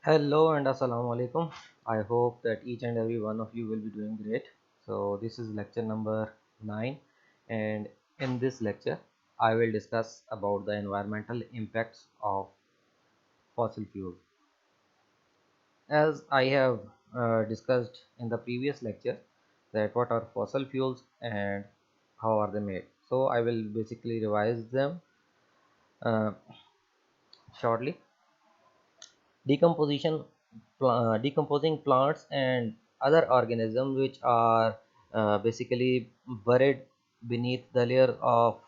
Hello and assalamu alaikum. I hope that each and every one of you will be doing great. So, this is lecture number 9, and in this lecture, I will discuss about the environmental impacts of fossil fuels. As I have discussed in the previous lecture, that what are fossil fuels and how are they made. So, I will basically revise them uh, shortly. Decomposing plants and other organisms which are basically buried beneath the layer of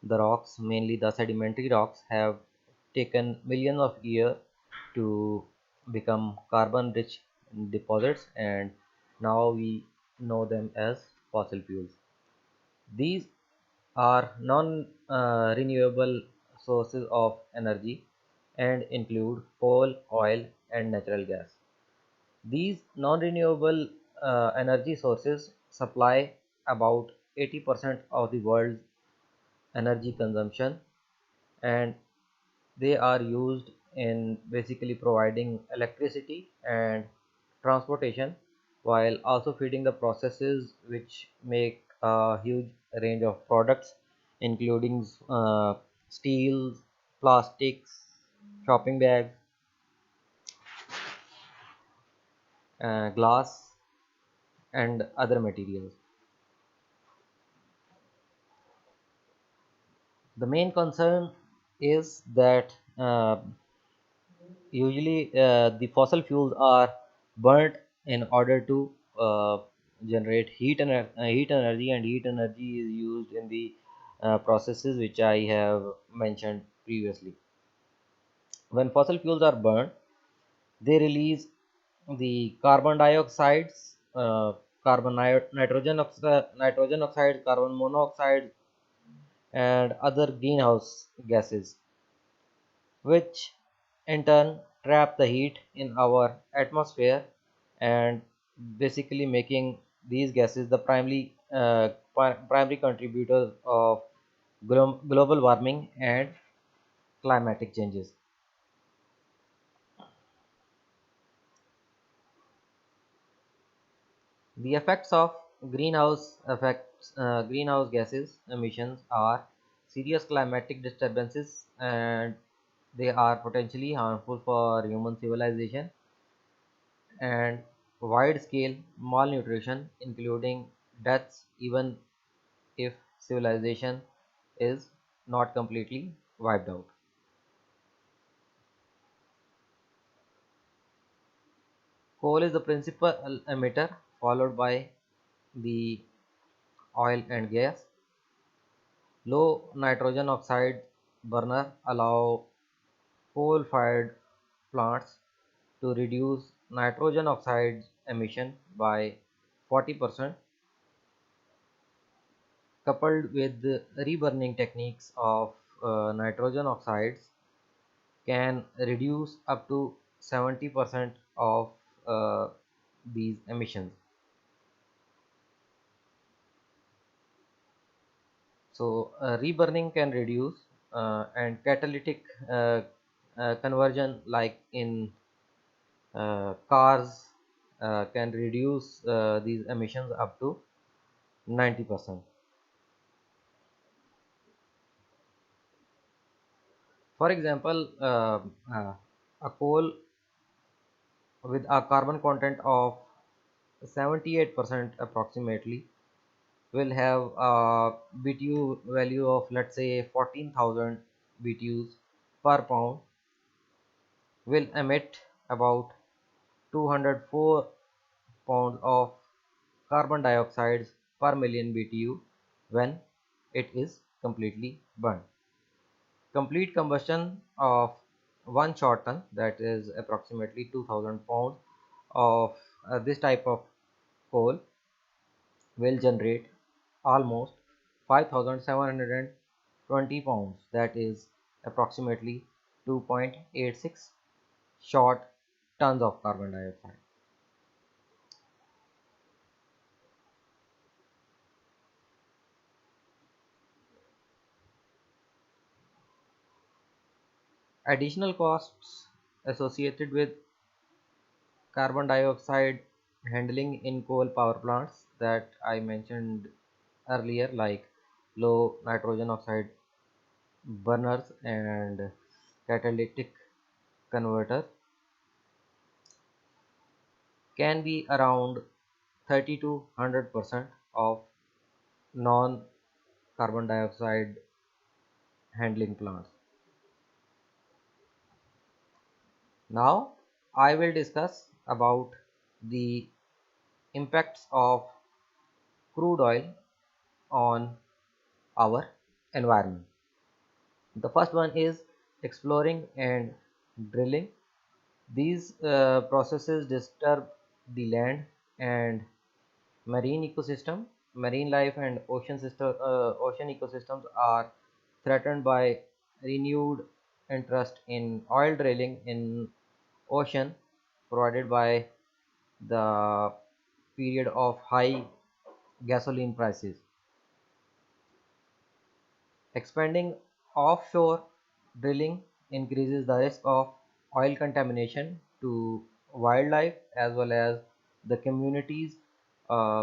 the rocks, mainly the sedimentary rocks, have taken millions of years to become carbon rich deposits, and now we know them as fossil fuels. These are non-renewable sources of energy and include coal, oil, and natural gas. These non-renewable energy sources supply about 80% of the world's energy consumption, and they are used in basically providing electricity and transportation, while also feeding the processes which make a huge range of products, including steels, plastics, shopping bags, glass, and other materials. The main concern is that usually the fossil fuels are burnt in order to generate heat energy, and heat energy is used in the processes which I have mentioned previously. When fossil fuels are burned, they release the carbon dioxides, nitrogen oxides, carbon monoxide, and other greenhouse gases, which in turn trap the heat in our atmosphere, and basically making these gases the primary contributors of global warming and climatic changes. The effects of greenhouse gases emissions are serious climatic disturbances, and they are potentially harmful for human civilization, and wide scale malnutrition, including deaths even if civilization is not completely wiped out. Coal is the principal emitter, followed by the oil and gas. Low nitrogen oxide burner allow coal fired plants to reduce nitrogen oxide emission by 40%, coupled with the reburning techniques of nitrogen oxides, can reduce up to 70% of uh, these emissions. So, reburning can reduce, and catalytic conversion, like in cars, can reduce these emissions up to 90%. For example, a coal with a carbon content of 78% approximately will have a BTU value of, let's say, 14,000 BTUs per pound, will emit about 204 pounds of carbon dioxide per million BTU when it is completely burned. Complete combustion of one short ton, that is approximately 2000 pounds of this type of coal, will generate almost 5720 pounds, that is approximately 2.86 short tons of carbon dioxide. Additional costs associated with carbon dioxide handling in coal power plants that I mentioned earlier, like low nitrogen oxide burners and catalytic converters, can be around 30 to 100% of non carbon dioxide handling plants. Now I will discuss about the impacts of crude oil on our environment. The first one is exploring and drilling. These processes disturb the land and marine ecosystem. Marine life and ocean ecosystems are threatened by renewed interest in oil drilling in ocean, provided by the period of high gasoline prices. Expanding offshore drilling increases the risk of oil contamination to wildlife as well as the communities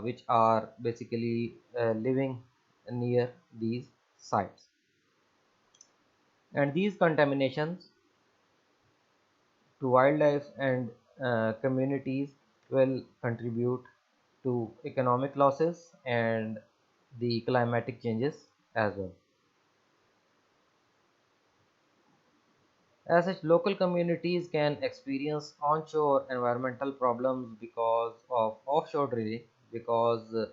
which are basically living near these sites. And these contaminations to wildlife and communities will contribute to economic losses and the climatic changes as well. As such, local communities can experience onshore environmental problems because of offshore drilling, because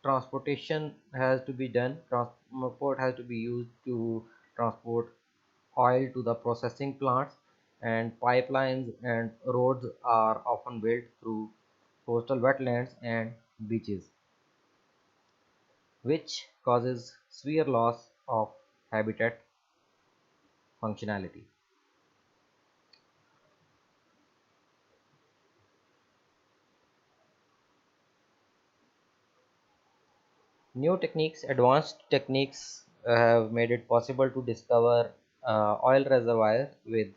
transportation has to be done, transport has to be used to transport oil to the processing plants, and pipelines and roads are often built through coastal wetlands and beaches, which causes severe loss of habitat functionality. New techniques, advanced techniques have made it possible to discover oil reservoirs with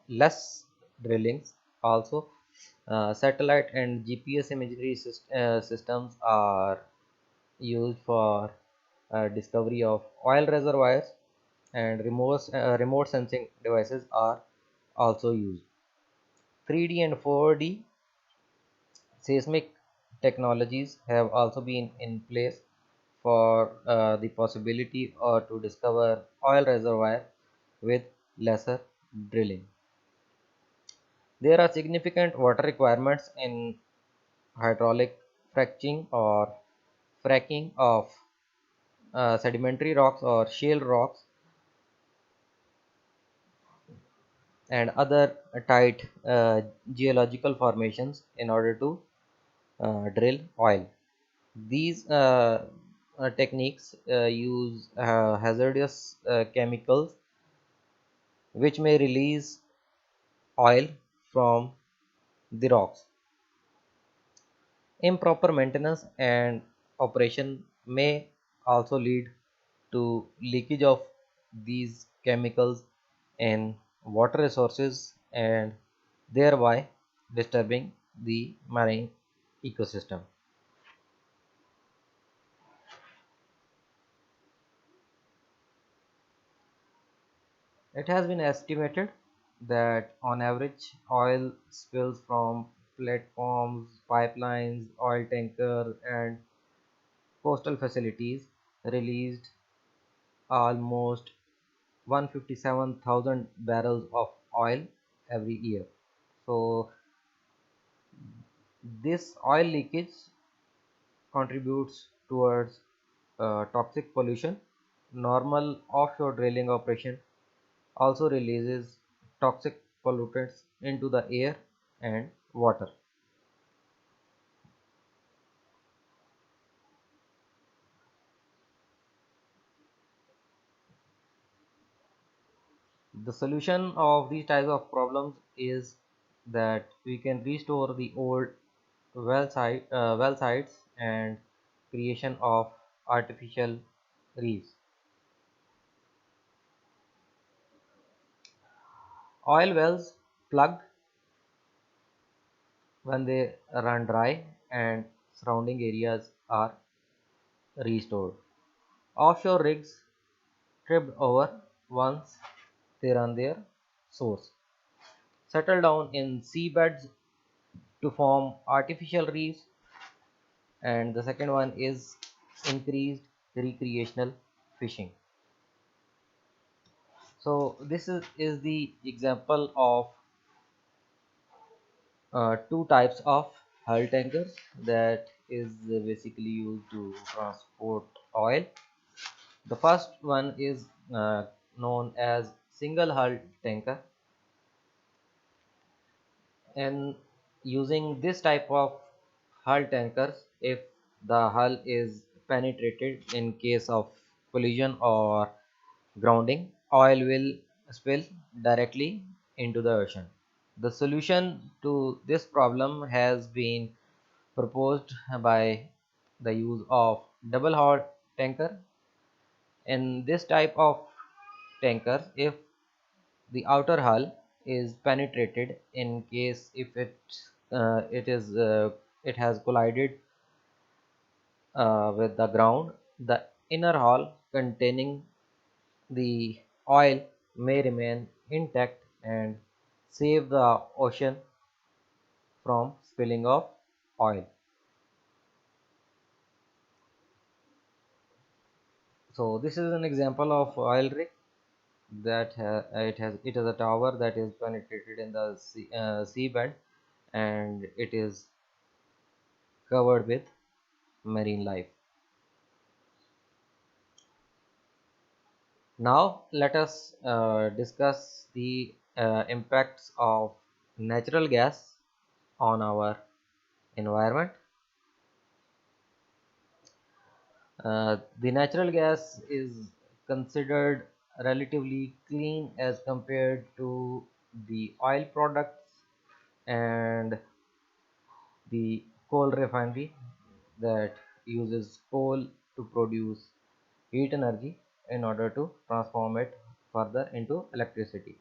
less drillings. Also, satellite and GPS imagery systems are used for discovery of oil reservoirs, and remote sensing devices are also used. 3D and 4D seismic technologies have also been in place for the possibility or to discover oil reservoir with lesser drilling. There are significant water requirements in hydraulic fracking of sedimentary rocks or shale rocks and other tight geological formations in order to drill oil. These techniques use hazardous chemicals which may release oil from the rocks. Improper maintenance and operation may also lead to leakage of these chemicals in water resources and thereby disturbing the marine ecosystem. It has been estimated that on average oil spills from platforms, pipelines, oil tankers, and coastal facilities released almost 157,000 barrels of oil every year. So, this oil leakage contributes towards toxic pollution. Normal offshore drilling operation also releases toxic pollutants into the air and water. The solution of these types of problems is that we can restore the old well sites and creation of artificial reefs. Oil wells plugged when they run dry and surrounding areas are restored. Offshore rigs tripped over once they run their source, settle down in seabeds to form artificial reefs, and the second one is increased recreational fishing. So this is the example of two types of hull tankers that is basically used to transport oil. The first one is known as single hull tanker, and using this type of hull tankers, if the hull is penetrated in case of collision or grounding, oil will spill directly into the ocean. The solution to this problem has been proposed by the use of double hull tanker. In this type of tankers, if the outer hull is penetrated in case if it has collided with the ground, the inner hull containing the oil may remain intact and save the ocean from spilling of oil. So this is an example of oil rig that it has a tower that is penetrated in the seabed, and it is covered with marine life. Now let us discuss the impacts of natural gas on our environment. The natural gas is considered relatively clean as compared to the oil products and the coal refinery that uses coal to produce heat energy in order to transform it further into electricity.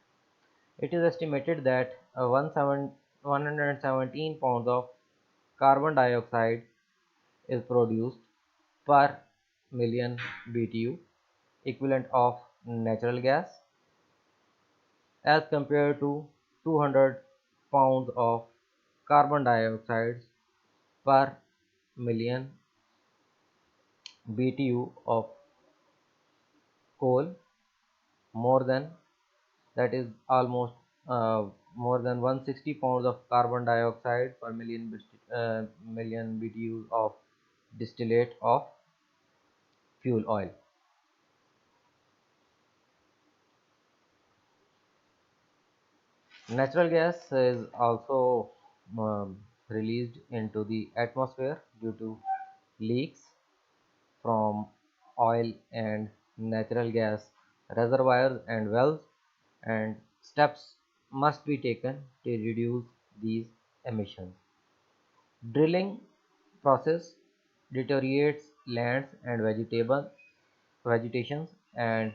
It is estimated that 117 pounds of carbon dioxide is produced per million BTU equivalent of natural gas, as compared to 200 pounds of carbon dioxide per million BTU of coal. More than that is almost more than 160 pounds of carbon dioxide per million BTU of distillate of fuel oil. Natural gas is also released into the atmosphere due to leaks from oil and natural gas reservoirs and wells, and steps must be taken to reduce these emissions. Drilling process deteriorates lands and vegetations and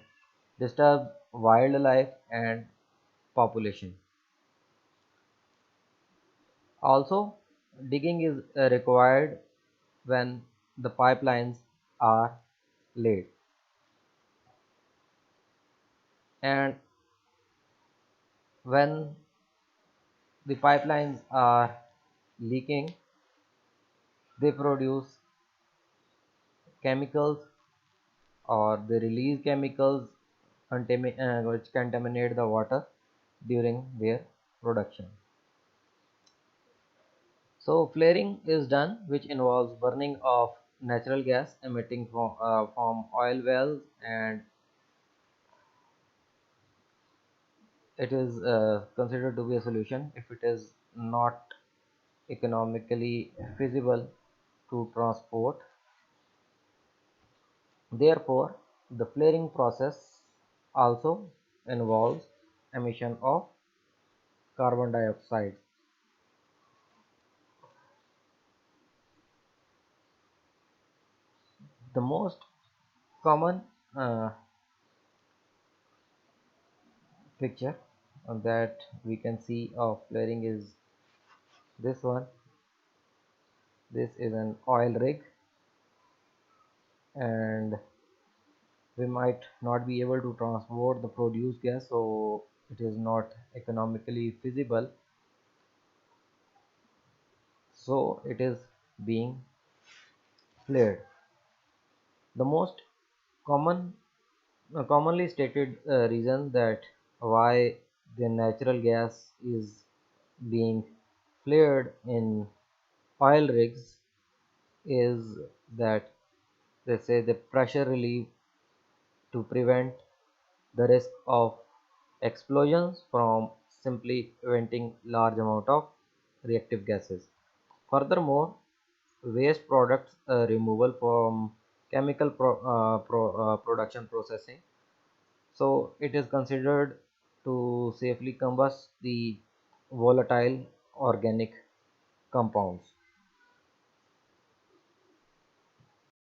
disturbs wildlife and population. Also, digging is required when the pipelines are laid, and when the pipelines are leaking, they produce chemicals, or they release chemicals which contaminate the water during their production. So flaring is done, which involves burning of natural gas emitting from oil wells, and it is considered to be a solution if it is not economically feasible to transport. Therefore, the flaring process also involves emission of carbon dioxide. The most common uh, picture that we can see of flaring is This one, this is an oil rig, and we might not be able to transport the produced gas, so it is not economically feasible, so it is being flared. The most common commonly stated reason that why the natural gas is being flared in oil rigs is that they say the pressure relief to prevent the risk of explosions from simply venting large amount of reactive gases. Furthermore, waste products removal from chemical production processing, so it is considered to safely combust the volatile organic compounds.